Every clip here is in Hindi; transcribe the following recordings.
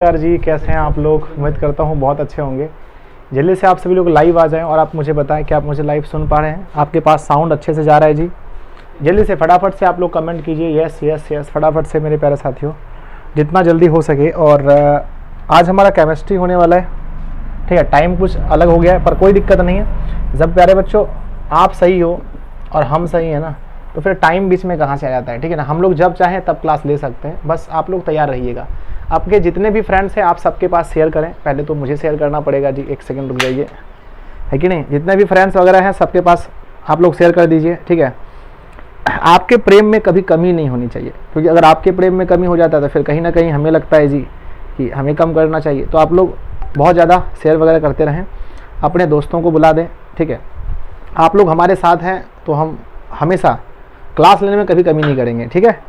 यार जी, कैसे हैं आप लोग? उम्मीद करता हूँ बहुत अच्छे होंगे। जल्दी से आप सभी लोग लाइव आ जाएं और आप मुझे बताएं कि आप मुझे लाइव सुन पा रहे हैं, आपके पास साउंड अच्छे से जा रहा है जी। जल्दी से फटाफट से आप लोग कमेंट कीजिए यस यस यस, फटाफट से मेरे प्यारे साथियों, जितना जल्दी हो सके। और आज हमारा केमिस्ट्री होने वाला है, ठीक है। टाइम कुछ अलग हो गया है पर कोई दिक्कत नहीं है। जब प्यारे बच्चों आप सही हो और हम सही है ना, तो फिर टाइम बीच में कहाँ से आ जाता है, ठीक है ना। हम लोग जब चाहें तब क्लास ले सकते हैं, बस आप लोग तैयार रहिएगा। आपके जितने भी फ्रेंड्स हैं आप सबके पास शेयर करें। पहले तो मुझे शेयर करना पड़ेगा जी, एक सेकंड रुक जाइए, है कि नहीं। जितने भी फ्रेंड्स वगैरह हैं सबके पास आप लोग शेयर कर दीजिए, ठीक है। आपके प्रेम में कभी कमी नहीं होनी चाहिए, क्योंकि अगर आपके प्रेम में कमी हो जाता है तो फिर कहीं ना कहीं हमें लगता है जी कि हमें कम करना चाहिए। तो आप लोग बहुत ज़्यादा शेयर वगैरह करते रहें, अपने दोस्तों को बुला दें, ठीक है। आप लोग हमारे साथ हैं तो हम हमेशा क्लास लेने में कभी कमी नहीं करेंगे, ठीक है।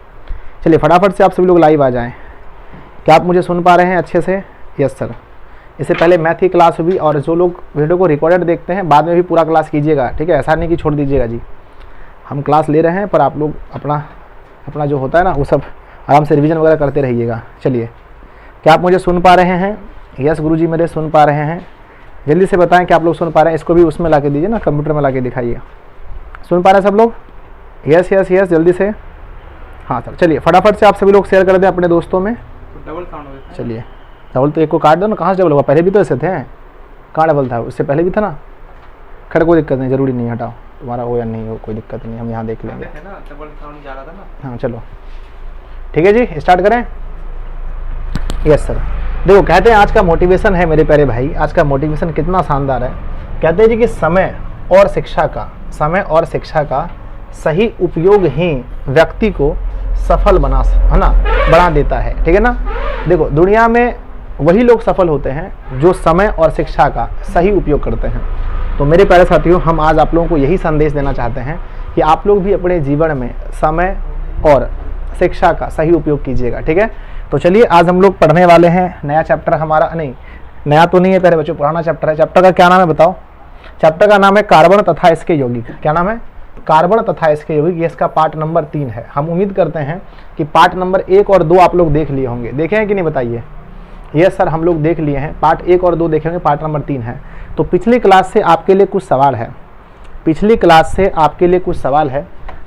चलिए फटाफट से आप सभी लोग लाइव आ जाएं। क्या आप मुझे सुन पा रहे हैं अच्छे से? Yes sir. इससे पहले मैथ की क्लास हुई, और जो लोग वीडियो को रिकॉर्डेड देखते हैं बाद में भी पूरा क्लास कीजिएगा, ठीक है। ऐसा नहीं कि छोड़ दीजिएगा जी। हम क्लास ले रहे हैं पर आप लोग अपना जो होता है ना वो सब आराम से रिवीजन वगैरह करते रहिएगा। चलिए, क्या आप मुझे सुन पा रहे हैं? यस गुरुजी मेरे सुन पा रहे हैं। जल्दी से बताएं कि आप लोग सुन पा रहे हैं। इसको भी उसमें ला के दीजिए ना, कंप्यूटर में ला के दिखाइए। सुन पा रहे हैं सब लोग? यस यस यस, जल्दी से। हाँ सर, चलिए फटाफट से आप सभी लोग शेयर कर दें अपने दोस्तों में। डबल काउंट होता है। चलिए, डबल तो एक को काट दो ना, कहाँ से डबल होगा? पहले भी तो ऐसे थे, कहाँ डबल था? उससे पहले भी था ना। खैर कोई दिक्कत नहीं, ज़रूरी नहीं, हटाओ। तुम्हारा हो या नहीं हो कोई दिक्कत नहीं, हम यहाँ देख लेंगे। डबल काउंट जा रहा था ना। हाँ चलो ठीक है जी, स्टार्ट करें। Yes sir. देखो, कहते हैं आज का मोटिवेशन है मेरे प्यारे भाई, आज का मोटिवेशन कितना शानदार है। कहते हैं जी कि समय और शिक्षा का सही उपयोग ही व्यक्ति को सफल बना देता है, ठीक है ना। देखो, दुनिया में वही लोग सफल होते हैं जो समय और शिक्षा का सही उपयोग करते हैं। तो मेरे प्यारे साथियों, हम आज आप लोगों को यही संदेश देना चाहते हैं कि आप लोग भी अपने जीवन में समय और शिक्षा का सही उपयोग कीजिएगा, ठीक है। तो चलिए, आज हम लोग पढ़ने वाले हैं नया चैप्टर हमारा, नहीं नया तो नहीं है प्यारे बच्चों, पुराना चैप्टर है। चैप्टर का क्या नाम है बताओ? चैप्टर का नाम है कार्बन तथा इसके यौगिक। क्या नाम है? कार्बन तथा इसके यौगिक। ये इसका पार्ट नंबर 3 है। हम उम्मीद करते हैं कि पार्ट नंबर 1 और 2 आप लोग देख लिए होंगे। देखे हैं कि नहीं बताइए? यस सर, हम लोग देख लिए हैं। पार्ट 1 और 2 देखे होंगे, पार्ट नंबर 3 है। तो पिछली क्लास से आपके लिए कुछ सवाल है।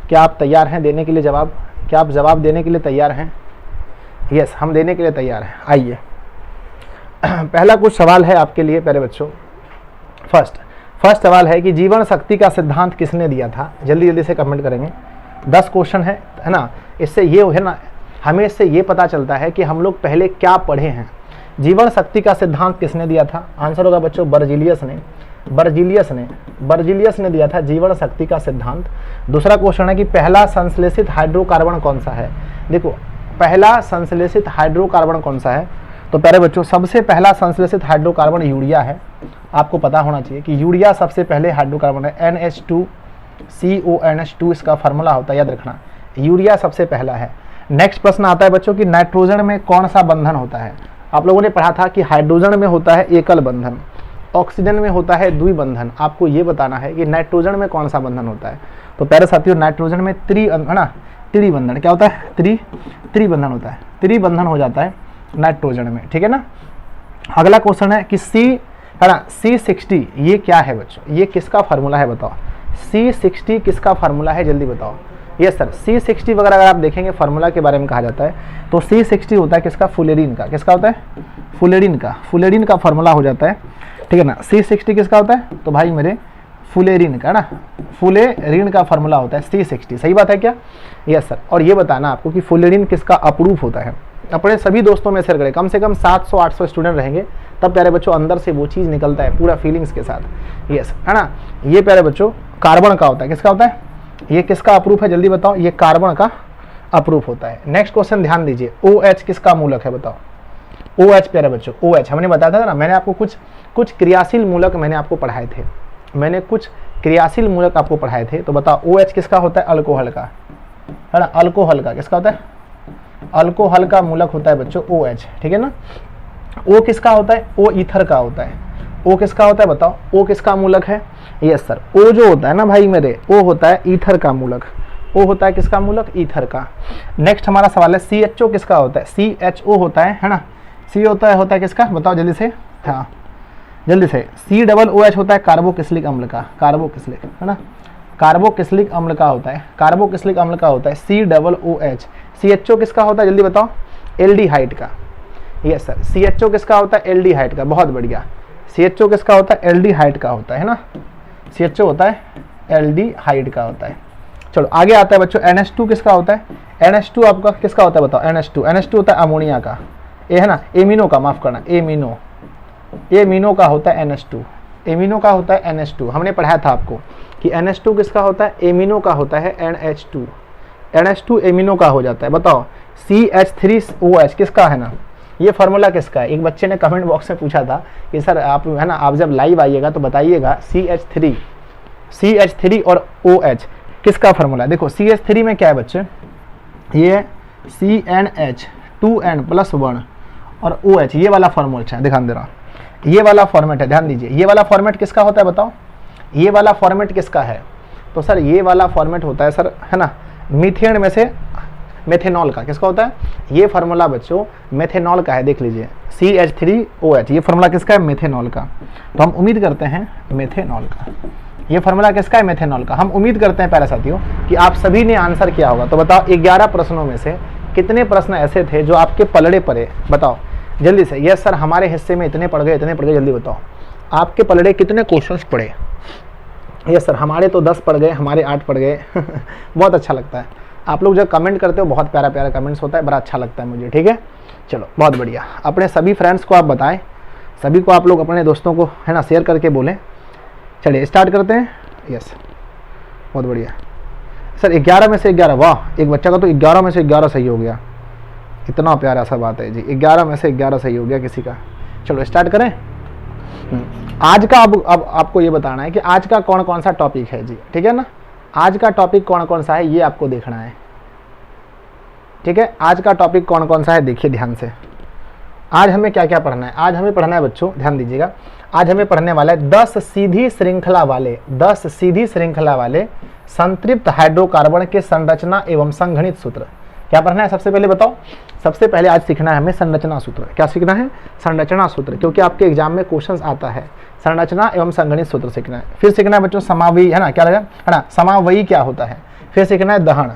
क्या आप तैयार हैं देने के लिए जवाब? क्या आप जवाब देने के लिए तैयार हैं? यस, हम देने के लिए तैयार हैं। आइए, पहला कुछ सवाल है आपके लिए प्यारे बच्चों। फर्स्ट सवाल है कि जीवन शक्ति का सिद्धांत किसने दिया था? जल्दी से कमेंट करेंगे। 10 क्वेश्चन है ना। इससे ये है ना, हमें इससे ये पता चलता है कि हम लोग पहले क्या पढ़े हैं। जीवन शक्ति का सिद्धांत किसने दिया था? आंसर होगा बच्चों बर्जीलियस ने दिया था जीवन शक्ति का सिद्धांत। दूसरा क्वेश्चन है कि पहला संश्लेषित हाइड्रोकार्बन कौन सा है? देखो, पहला संश्लेषित हाइड्रोकार्बन कौन सा है? तो प्यारे बच्चों, सबसे पहला संश्लेषित हाइड्रोकार्बन यूरिया है। आपको पता होना चाहिए कि यूरिया सबसे पहले हाइड्रोकार्बन है। NH2CONH2 इसका फार्मूला होता है, याद रखना। यूरिया सबसे पहला है। नेक्स्ट प्रश्न आता है बच्चों कि नाइट्रोजन में कौन सा बंधन होता है? आप लोगों ने पढ़ा था कि हाइड्रोजन में होता है एकल बंधन, ऑक्सीजन में होता है द्विबंधन। आपको ये बताना है कि नाइट्रोजन में कौन सा बंधन होता है। तो प्यारे साथियों, नाइट्रोजन में त्रिबंधन क्या होता है? त्रिबंधन होता है। त्रिबंधन हो जाता है नाइट्रोजन में, ठीक है ना। अगला क्वेश्चन है कि C60 ये क्या है बच्चों? ये किसका फार्मूला है बताओ? C60 किसका फार्मूला है, जल्दी बताओ। यस सर, C60 वगैरह अगर आप देखेंगे फार्मूला के बारे में कहा जाता है तो C60 होता है किसका? फुलेरिन का। किसका होता है? फुलेरिन का फार्मूला हो जाता है, ठीक है ना। C60 किसका होता है? तो भाई मेरे फुलेरिन का ना, फुलेरिन का फार्मूला होता है C60। सही बात है क्या? Yes sir. और ये बताना आपको कि फुलेरिन किसका अप्रूव होता है। अपने सभी दोस्तों में शेयर करें, कम से कम 700-800 स्टूडेंट रहेंगे, तब प्यारे बच्चों अंदर से वो चीज़ निकलता है पूरा फीलिंग्स के साथ। यस, है ना। ये प्यारे बच्चों कार्बन का होता है। किसका होता है? ये किसका अप्रूफ है, जल्दी बताओ। ये कार्बन का अप्रूफ होता है। नेक्स्ट क्वेश्चन ध्यान दीजिए, OH किसका मूलक है बताओ? OH प्यारे बच्चों, OH हमने बताया था ना, मैंने आपको कुछ क्रियाशील मूलक मैंने आपको पढ़ाए थे। तो बताओ OH किसका होता है? अल्कोहल का, है ना। अल्कोहल का किसका होता है? अल्कोहल का मूलक होता है बच्चों OH, ठीक है ना। O किसका होता है? O ईथर का होता है। O किसका होता है बताओ? O किसका मूलक है? यस सर, O जो होता है ना भाई मेरे, O होता है ईथर का मूलक। O होता है किसका मूलक? ईथर का। नेक्स्ट हमारा सवाल है CHO किसका होता है? CHO होता है ना, सी होता है किसका, बताओ जल्दी से, हाँ जल्दी से। COOH होता है कार्बोक्सिलिक अम्ल का, कार्बोक्सिलिक है ना, कार्बोक्सिलिक अम्ल का होता है, कार्बोक्सिलिक अम्ल का होता है COOH। CHO किसका होता है जल्दी बताओ, एल्डिहाइड का। यस सर, CHO किसका होता है, एल्डिहाइड का, बहुत बढ़िया। CHO किसका होता है, एल्डिहाइड का होता है ना, CHO होता है एल्डिहाइड का होता है। चलो आगे आता है बच्चों, NH2 किसका होता है, NH2 आपका किसका होता है बताओ, NH2 होता है अमोनिया का, ये है ना, एमिनो का, माफ करना, एमिनो का होता है NH2, एमिनो का होता है NH2। हमने पढ़ाया था आपको कि NH2 किसका होता है, एमिनो का होता है NH2 एमिनो का हो जाता है। बताओ CH3OH किसका है ना, ये फार्मूला किसका है। एक बच्चे ने कमेंट बॉक्स में पूछा था कि सर आप है ना, आप जब लाइव आइएगा तो बताइएगा CH3 और OH किसका फार्मूला। देखो CH3 में क्या है बच्चे, ये CnH2n+1 और OH, ये वाला फॉर्मूला है, ध्यान दे रहा, ये वाला फॉर्मेट है, ध्यान दीजिए। ये वाला फॉर्मेट किसका होता है बताओ, ये वाला फॉर्मेट किसका है, तो सर ये वाला फॉर्मेट होता है सर, है ना, मीथेन में से मेथेनॉल का। किसका होता है ये फार्मूला बच्चों, मेथेनॉल का है, देख लीजिए CH3OH, ये फार्मूला किसका है, मेथेनॉल का। तो हम उम्मीद करते हैं मेथेनॉल का, ये फार्मूला किसका है, मेथेनॉल का। हम उम्मीद करते हैं प्यारे साथियों कि आप सभी ने आंसर किया होगा। तो बताओ 11 प्रश्नों में से कितने प्रश्न ऐसे थे जो आपके पलड़े पड़े, बताओ जल्दी से। यस सर हमारे हिस्से में इतने पड़ गए, जल्दी बताओ आपके पलड़े कितने क्वेश्चंस पड़े। यस सर हमारे तो 10 पड़ गए, हमारे 8 पड़ गए बहुत अच्छा लगता है, आप लोग जब कमेंट करते हो बहुत प्यारा प्यारा कमेंट्स होता है, बड़ा अच्छा लगता है मुझे, ठीक है। चलो बहुत बढ़िया, अपने सभी फ्रेंड्स को आप बताएं, सभी को आप लोग अपने दोस्तों को है ना शेयर करके बोलें। चलिए स्टार्ट करते हैं। यस बहुत बढ़िया सर, 11 में से 11, वाह एक बच्चा का तो 11 में से 11 सही हो गया, इतना प्यारा सा बात है जी, 11 में से 11 सही हो गया किसी का। चलो स्टार्ट करें। आज का अब आपको ये बताना है कि आज का कौन कौन सा टॉपिक है जी, ठीक है ना, आज का टॉपिक कौन कौन सा है ये आपको देखना है, ठीक है। आज का टॉपिक कौन कौन सा है देखिए ध्यान से। आज हमें क्या क्या पढ़ना है, आज हमें पढ़ना है बच्चों, ध्यान दीजिएगा, आज हमें पढ़ने वाला है 10 सीधी श्रृंखला वाले संतृप्त हाइड्रोकार्बन के संरचना एवं संघनित सूत्र। क्या पढ़ना है सबसे पहले बताओ, सबसे पहले आज सीखना है हमें संरचना सूत्र। क्या सीखना है, संरचना सूत्र, क्योंकि आपके एग्जाम में क्वेश्चंस आता है, संरचना एवं संगणित सूत्र सीखना है। फिर सीखना है बच्चों समावयी, है ना, क्या लगा, है ना, समावयी क्या होता है। फिर सीखना है दहन,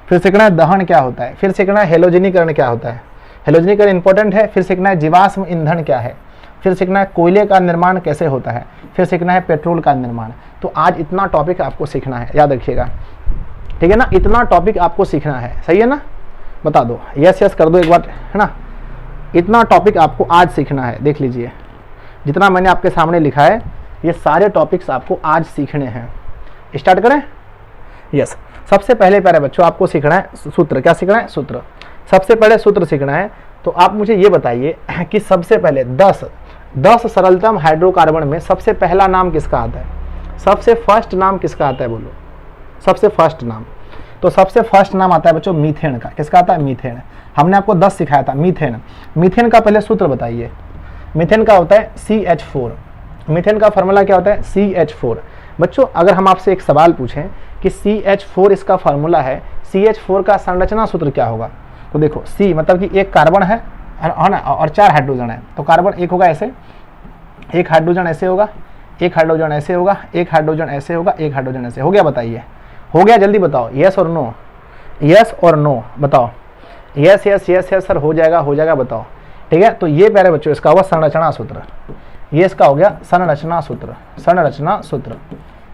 फिर सीखना है दहन क्या होता है। फिर सीखना है हेलोजनीकरण क्या होता है, हेलोजनीकरण इंपॉर्टेंट है। फिर सीखना है जीवाश्म ईंधन क्या है। फिर सीखना है कोयले का निर्माण कैसे होता है। फिर सीखना है पेट्रोल का निर्माण। तो आज इतना टॉपिक आपको सीखना है, याद रखिएगा, ठीक है ना, इतना टॉपिक आपको सीखना है, सही है ना, बता दो, यस यस कर दो एक बार, है ना। इतना टॉपिक आपको आज सीखना है, देख लीजिए जितना मैंने आपके सामने लिखा है, ये सारे टॉपिक्स आपको आज सीखने हैं। स्टार्ट करें। यस सबसे पहले प्यारे बच्चों आपको सीखना है सूत्र। क्या सीखना है, सूत्र। सबसे पहले सूत्र सीखना है। तो आप मुझे ये बताइए कि सबसे पहले 10 सरलतम हाइड्रोकार्बन में सबसे पहला नाम किसका आता है, सबसे फर्स्ट नाम किसका आता है, बोलो सबसे फर्स्ट नाम। तो सबसे फर्स्ट नाम आता है बच्चों मीथेन का। किसका आता है, मीथेन। हमने आपको 10 सिखाया था। मीथेन का पहले सूत्र बताइए। मीथेन का होता है CH4। मीथेन का फार्मूला क्या होता है, CH4। बच्चों अगर हम आपसे एक सवाल पूछें कि CH4 इसका फार्मूला है, CH4 का संरचना सूत्र क्या होगा, तो देखो C मतलब कि एक कार्बन है ना, और 4 हाइड्रोजन है। तो कार्बन एक होगा ऐसे, एक हाइड्रोजन ऐसे होगा, एक हाइड्रोजन ऐसे होगा, एक हाइड्रोजन ऐसे होगा, एक हाइड्रोजन ऐसे। हो गया, बताइए हो गया, जल्दी बताओ, यस और नो, यस और नो बताओ। Yes yes yes yes sir हो जाएगा बताओ, ठीक है। तो ये प्यारे बच्चों इसका हुआ संरचना सूत्र, ये इसका हो गया संरचना सूत्र। संरचना सूत्र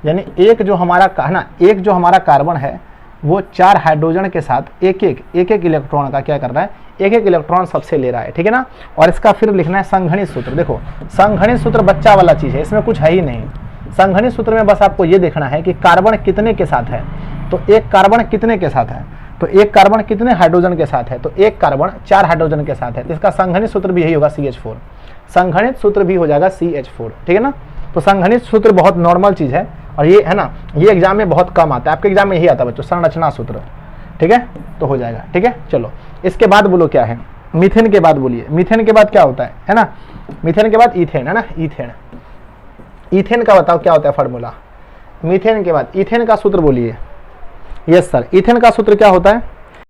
यानी एक जो हमारा ना, एक जो हमारा कार्बन है वो 4 हाइड्रोजन के साथ एक एक इलेक्ट्रॉन का क्या कर रहा है, एक इलेक्ट्रॉन सबसे ले रहा है, ठीक है ना। और इसका फिर लिखना है संघनित सूत्र। देखो संघनित सूत्र बच्चा वाला चीज है, इसमें कुछ है ही नहीं। संघनित सूत्र में बस आपको ये देखना है कि कार्बन कितने के साथ है। तो एक कार्बन कितने के साथ है, तो एक कार्बन कितने हाइड्रोजन के साथ है, तो एक कार्बन 4 हाइड्रोजन के साथ है। तो इसका संघनित सूत्र भी यही होगा CH4। संघनित सूत्र भी हो जाएगा CH4, ठीक है ना। तो संघनित सूत्र बहुत नॉर्मल चीज है और ये है ना, ये एग्जाम में बहुत कम आता है, आपके एग्जाम में यही आता है बच्चों, संरचना सूत्र, ठीक है। तो हो जाएगा, ठीक है। चलो इसके बाद बोलो क्या है, मीथेन के बाद बोलिए। मीथेन के बाद क्या होता है ना, मीथेन के बाद ईथेन, है ना, ईथेन। ईथेन का बताओ क्या होता है फार्मूला। मीथेन के बाद ईथेन का सूत्र बोलिए। यस सर, ईथेन का सूत्र क्या होता है,